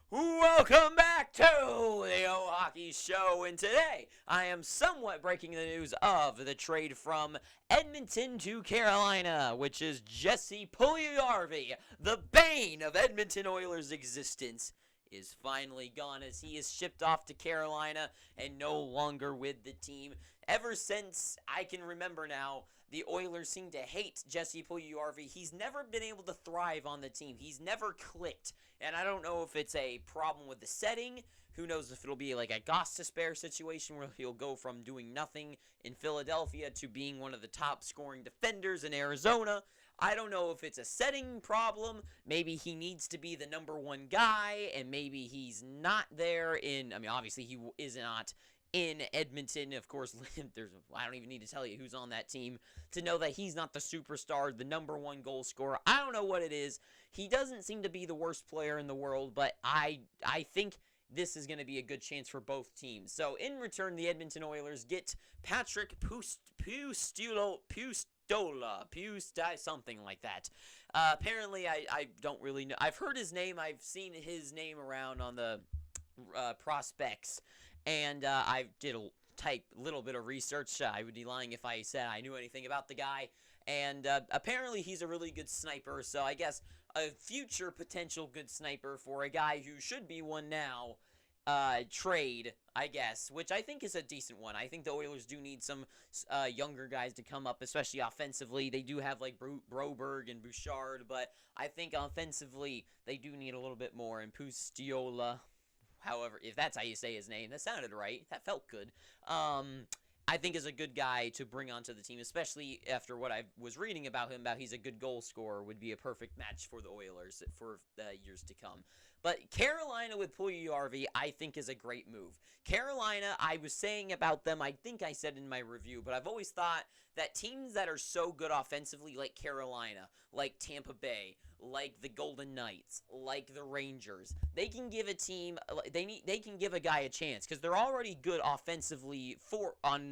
Welcome back to the O Hockey Show, and today I am somewhat breaking the news of the trade from Edmonton to Carolina, which is Jesse Puljujarvi, the bane of Edmonton Oilers' existence, is finally gone as he is shipped off to Carolina and no longer with the team. Ever since I can remember now, the Oilers seem to hate Jesse Puljujarvi. He's never been able to thrive on the team. He's never clicked. And I don't know if it's a problem with the setting. Who knows if it'll be like a Gostisbehere situation where he'll go from doing nothing in Philadelphia to being one of the top scoring defenders in Arizona. I don't know if it's a setting problem. Maybe he needs to be the number one guy, and maybe he's not there in, obviously he is not in Edmonton. Of course, I don't even need to tell you who's on that team to know that he's not the superstar, the number one goal scorer. I don't know what it is. He doesn't seem to be the worst player in the world, but I think this is going to be a good chance for both teams. So in return, the Edmonton Oilers get Patrick Pustola, something like that. Apparently, I don't really know. I've heard his name. I've seen his name around on the prospects, and I did a little bit of research. I would be lying if I said I knew anything about the guy. And apparently he's a really good sniper, so I guess a future potential good sniper for a guy who should be one now trade, I guess, which I think is a decent one. I think the Oilers do need some younger guys to come up, especially offensively. They do have like Broberg and Bouchard, but I think offensively they do need a little bit more. And Pustiola, however, if that's how you say his name, that sounded right. That felt good. I think is a good guy to bring onto the team, especially after what I was reading about him, about he's a good goal scorer, would be a perfect match for the Oilers for years to come. But Carolina with Puljujarvi, I think, is a great move. Carolina, I was saying about them, I think I said in my review, but I've always thought that teams that are so good offensively, like Carolina, like Tampa Bay, like the Golden Knights, like the Rangers, they can give a team, they can give a guy a chance because they're already good offensively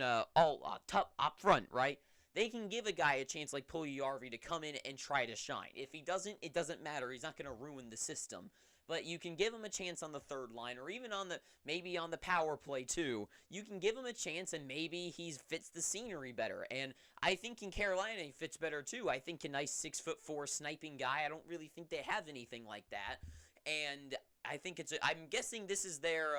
up front, right? They can give a guy a chance like Puljujarvi to come in and try to shine. If he doesn't, it doesn't matter. He's not going to ruin the system. But you can give him a chance on the third line, or even maybe on the power play too. You can give him a chance, and maybe he fits the scenery better. And I think in Carolina he fits better too. I think a nice 6'4" sniping guy. I don't really think they have anything like that. And I think I'm guessing this is their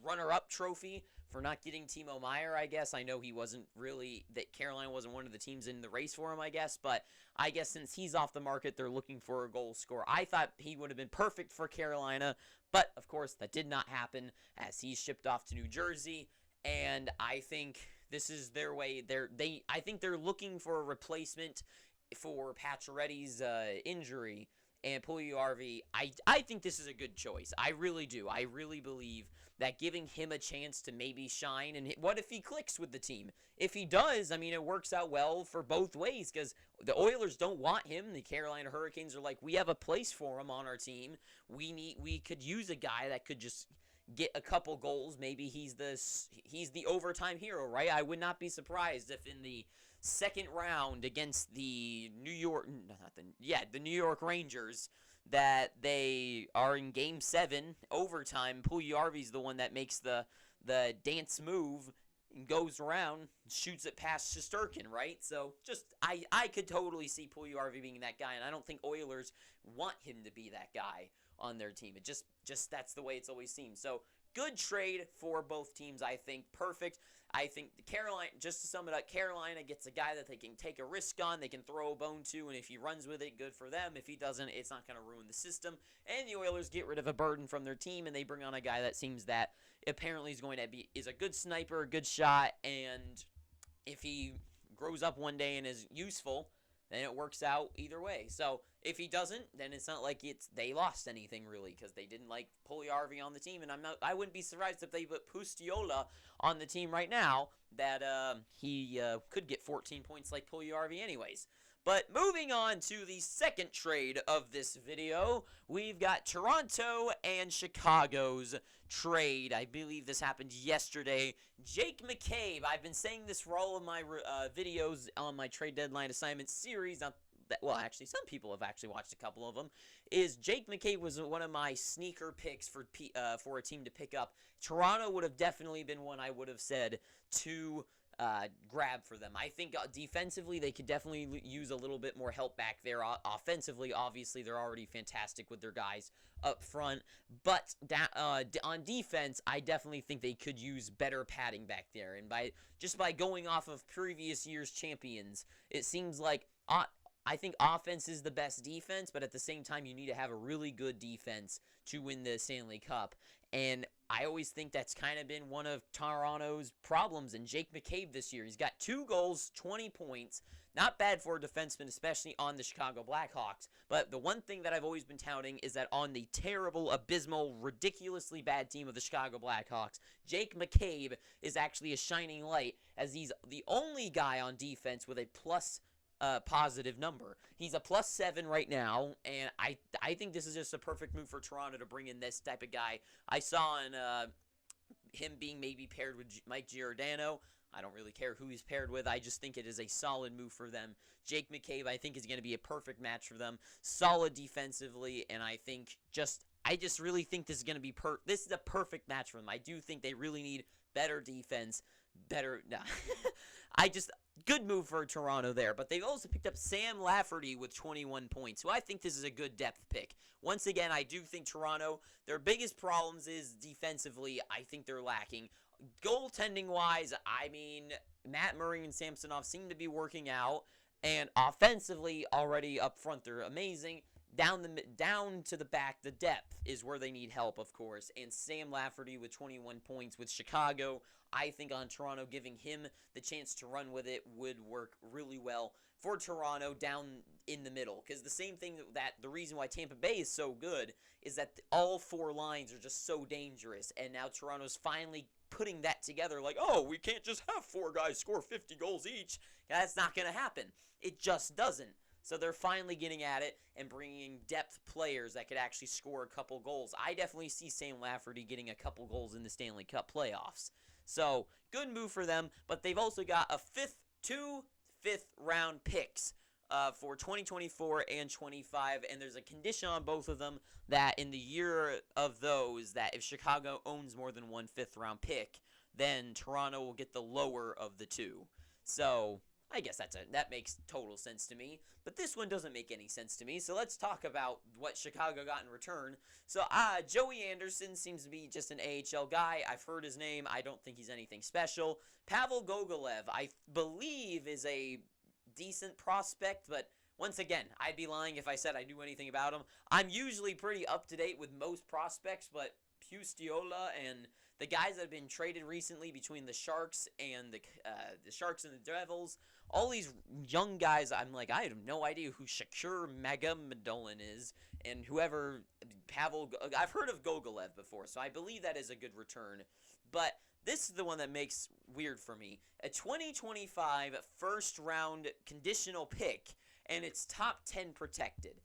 runner-up trophy for not getting Timo Meier, I guess. I know that Carolina wasn't one of the teams in the race for him, I guess. But I guess since he's off the market, they're looking for a goal scorer. I thought he would have been perfect for Carolina. But, of course, that did not happen as he's shipped off to New Jersey. And I think this is their way. I think they're looking for a replacement for Pacioretty's injury. And Puljujarvi, I think this is a good choice. I really do. I really believe that giving him a chance to maybe shine, and what if he clicks with the team? If he does, it works out well for both ways because the Oilers don't want him. The Carolina Hurricanes are like, we have a place for him on our team. We could use a guy that could just get a couple goals. Maybe he's the overtime hero, right? I would not be surprised if in the second round against the New York Rangers that they are in Game 7 overtime. Puljujarvi's the one that makes the dance move and goes around, shoots it past Shesterkin, right? So I could totally see Puljujarvi being that guy, and I don't think Oilers want him to be that guy on their team. It just that's the way it's always seemed. So good trade for both teams, I think. Perfect. I think Carolina, just to sum it up, Carolina gets a guy that they can take a risk on, they can throw a bone to, and if he runs with it, good for them. If he doesn't, it's not going to ruin the system. And the Oilers get rid of a burden from their team, and they bring on a guy that seems that apparently is a good sniper, a good shot, and if he grows up one day and is useful, then it works out either way. So if he doesn't, then it's not like they lost anything really because they didn't like Puljujarvi on the team, and I wouldn't be surprised if they put Pustiola on the team right now that he could get 14 points like Puljujarvi anyways. But moving on to the second trade of this video, we've got Toronto and Chicago's trade. I believe this happened yesterday. Jake McCabe, I've been saying this for all of my videos on my trade deadline assignment series, well, actually, some people have actually watched a couple of them, is Jake McCabe was one of my sneaker picks for a team to pick up. Toronto would have definitely been one I would have said to grab for them. I think defensively they could definitely use a little bit more help back there. Offensively, obviously, they're already fantastic with their guys up front. But on defense, I definitely think they could use better padding back there. And by going off of previous year's champions, it seems like I think offense is the best defense, but at the same time, you need to have a really good defense to win the Stanley Cup. And I always think that's kind of been one of Toronto's problems. And Jake McCabe this year, he's got 2 goals, 20 points. Not bad for a defenseman, especially on the Chicago Blackhawks. But the one thing that I've always been touting is that on the terrible, abysmal, ridiculously bad team of the Chicago Blackhawks, Jake McCabe is actually a shining light, as he's the only guy on defense with a plus positive number. He's a +7 right now, and I think this is just a perfect move for Toronto to bring in this type of guy. I saw in him being maybe paired with Mike Giordano. I don't really care who he's paired with. I just think it is a solid move for them. Jake McCabe, I think, is going to be a perfect match for them. Solid defensively, and I just really think this is going to be this is a perfect match for them. I do think they really need better defense. Good move for Toronto there. But they've also picked up Sam Lafferty with 21 points, so I think this is a good depth pick. Once again, I do think Toronto, their biggest problems is defensively. I think they're lacking. Goaltending-wise, I mean, Matt Murray and Samsonov seem to be working out, and offensively, already up front, they're amazing. Down to the back, the depth is where they need help, of course. And Sam Lafferty with 21 points with Chicago, I think on Toronto, giving him the chance to run with it would work really well for Toronto down in the middle. Because the same thing the reason why Tampa Bay is so good is that all 4 lines are just so dangerous. And now Toronto's finally putting that together like, oh, we can't just have 4 guys score 50 goals each. That's not going to happen. It just doesn't. So they're finally getting at it and bringing depth players that could actually score a couple goals. I definitely see Sam Lafferty getting a couple goals in the Stanley Cup playoffs. So, good move for them, but they've also got two fifth-round picks for 2024 and 25, and there's a condition on both of them that in the year of those, that if Chicago owns more than 1 fifth-round pick, then Toronto will get the lower of the 2. So, I guess that makes total sense to me, but this one doesn't make any sense to me, so let's talk about what Chicago got in return. So, Joey Anderson seems to be just an AHL guy. I've heard his name. I don't think he's anything special. Pavel Gogolev, I believe, is a decent prospect, but once again, I'd be lying if I said I knew anything about him. I'm usually pretty up-to-date with most prospects, but Pustiola and the guys that have been traded recently between the Sharks and the Sharks and the Devils, all these young guys, I'm like, I have no idea who Shakur Magamadolin is, and whoever I've heard of Gogolev before, so I believe that is a good return. But this is the one that makes weird for me. A 2025 first-round conditional pick, and it's top 10 protected.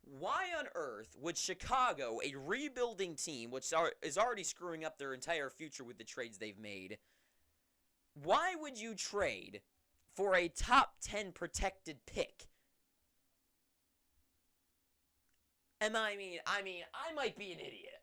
Why on earth would Chicago, a rebuilding team, which is already screwing up their entire future with the trades they've made, why would you trade for a top 10 protected pick? And I might be an idiot.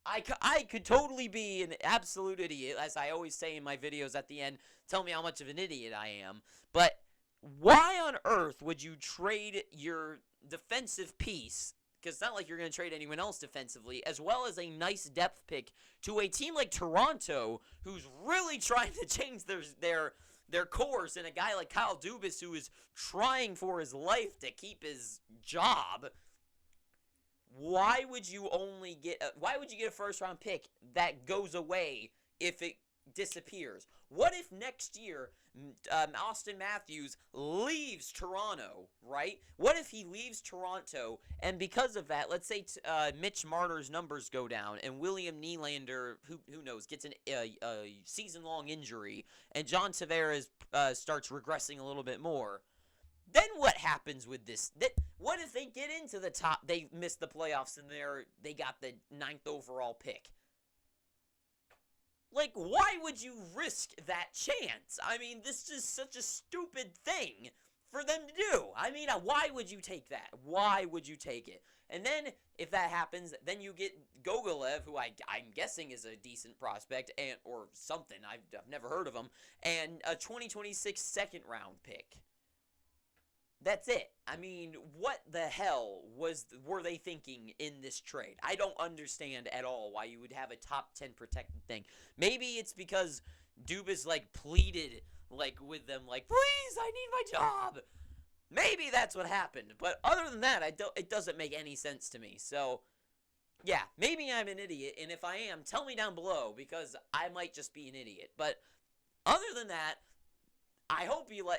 I could totally be an absolute idiot, as I always say in my videos at the end. Tell me how much of an idiot I am. But why on earth would you trade your defensive piece, because it's not like you're going to trade anyone else defensively, as well as a nice depth pick to a team like Toronto, who's really trying to change their course, and a guy like Kyle Dubas, who is trying for his life to keep his job? Why would you get a first-round pick that goes away if it disappears? What if next year Austin Matthews leaves Toronto, right? What if he leaves Toronto, and because of that, let's say Mitch Marner's numbers go down, and William Nylander, who knows, gets a season-long injury, and John Tavares starts regressing a little bit more? Then what happens with this? What if they get into the top, they miss the playoffs, and they got the 9th overall pick? Like, why would you risk that chance? I mean, this is such a stupid thing for them to do. I mean, why would you take that? Why would you take it? And then, if that happens, then you get Gogolev, who I'm guessing is a decent prospect, or something. I've never heard of him, and a 2026 second-round pick. That's it. I mean, what the hell were they thinking in this trade? I don't understand at all why you would have a top 10 protected thing. Maybe it's because Dubas, pleaded, with them, please, I need my job. Maybe that's what happened. But other than that, it doesn't make any sense to me. So, yeah, maybe I'm an idiot. And if I am, tell me down below, because I might just be an idiot. But other than that, I hope you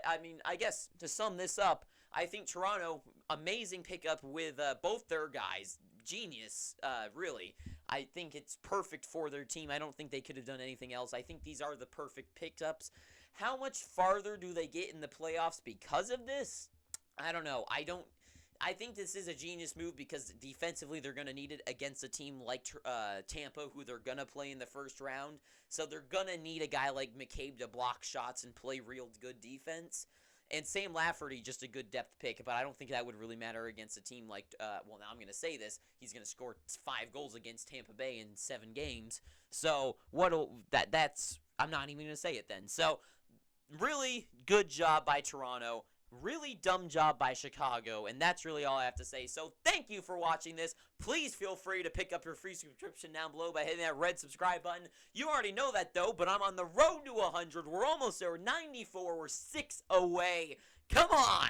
I guess to sum this up, I think Toronto, amazing pickup with both their guys. Genius, really. I think it's perfect for their team. I don't think they could have done anything else. I think these are the perfect pickups. How much farther do they get in the playoffs because of this? I don't know. I think this is a genius move because defensively they're going to need it against a team like Tampa, who they're going to play in the first round. So they're going to need a guy like McCabe to block shots and play real good defense. And Sam Lafferty, just a good depth pick, but I don't think that would really matter against a team like, now I'm going to say this, he's going to score 5 goals against Tampa Bay in 7 games. So I'm not even going to say it then. So really good job by Toronto. Really dumb job by Chicago, and that's really all I have to say. So thank you for watching this. Please feel free to pick up your free subscription down below by hitting that red subscribe button. You already know that, though, but I'm on the road to 100. We're almost there. We're 94. We're 6 away. Come on.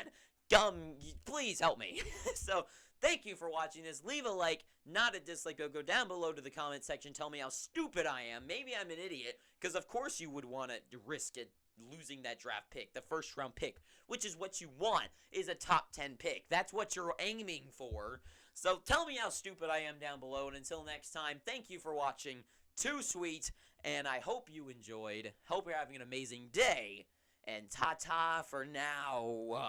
Please help me. So thank you for watching this. Leave a like, not a dislike. Go down below to the comment section. Tell me how stupid I am. Maybe I'm an idiot, because of course you would want to risk it. Losing that draft pick, the first round pick, which is what you want, is a top 10 pick. That's what you're aiming for. So tell me how stupid I am down below, and until next time, thank you for watching. Too sweet, and I hope you enjoyed. Hope you're having an amazing day, and ta-ta for now.